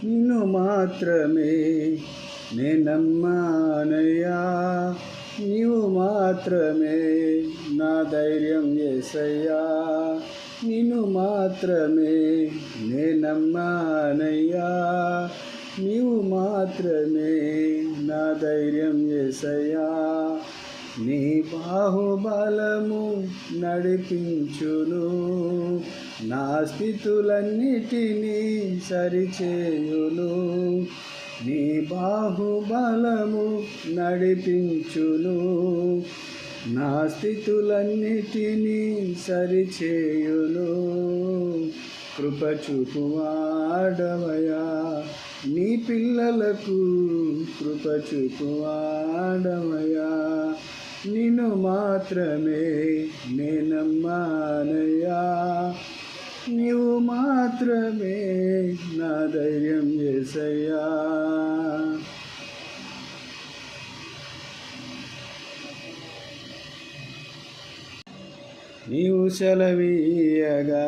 నిన్ను మాత్రమే నే నమ్మానయ్యా. నీవు మాత్రమే నా ధైర్యం యేసయ్యా. నిన్ను మాత్రమే నే నమ్మానయ్యా. నీవు మాత్రమే నా ధైర్యం యేసయ్యా. నీ బాహుబలము నడిపించును, నా స్థితులన్నిటినీ సరిచేయును. నీ బాహుబలము నడిపించును, నా స్థితులన్నిటినీ సరిచేయును. కృప చూపువాడవయా నీ పిల్లలకు, కృప చూపువాడవయా. నిన్ను మాత్రమే నే నమ్మానయ్యా. నీవు మాత్రమే నా ధైర్యం యేసయ్యా. నీవు సెలవీయగా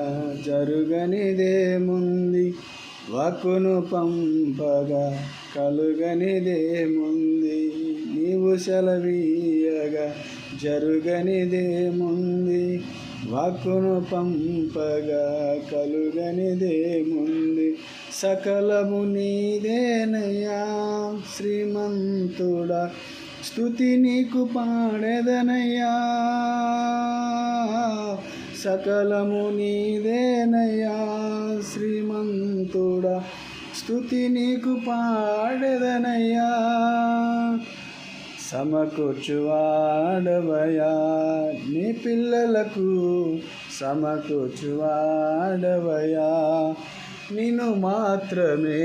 జరుగనిదేముంది, వాక్కును పంపగా కలుగనిదేముంది. నీవు సెలవీయగా జరుగనిదేముంది, వాక్కును పంపగా కలుగనిదేముంది. సకలము నీదేనయ్యా శ్రీమంతుడా, స్తుతి నీకు పాడెదనయ్యా. సకలము నీదేనయ్యా శ్రీమంతుడా, స్తుతి నీకు పాడెదనయ్యా. సమకూర్చువాడవయా నీ పిల్లలకు, సమకూర్చువాడవయా. నిన్ను మాత్రమే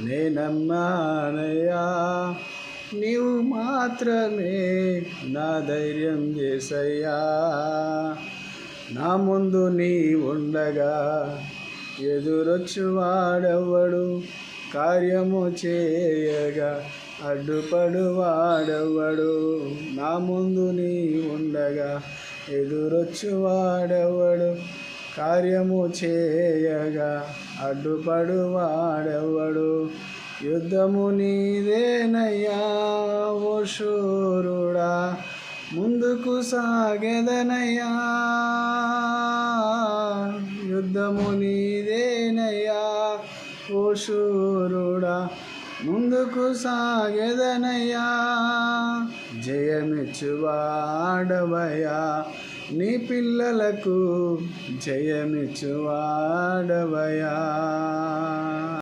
నే నమ్మానయ్యా. నీవు మాత్రమే నా ధైర్యం యేసయ్యా. నా ముందు నీ ఉండగా ఎదురొచ్చువాడెవ్వడు, కార్యము చేయగా అడ్డుపడువాడెవ్వడు. నా ముందు నీ ఉండగా ఎదురొచ్చువాడెవ్వడు, కార్యము చేయగా అడ్డుపడువాడెవ్వడు. యుద్ధము నీదేనయ్యా ఓ శూరుడా, ముందుకు సాగెదనయ్యా. యుద్ధము నీదేనయ్యా ఓ శూరుడా, ముందుకు సాగెదనయ్యా. జయమిచ్చువాడవయ్యా నీ పిల్లలకు, జయమిచ్చువాడవయ్యా.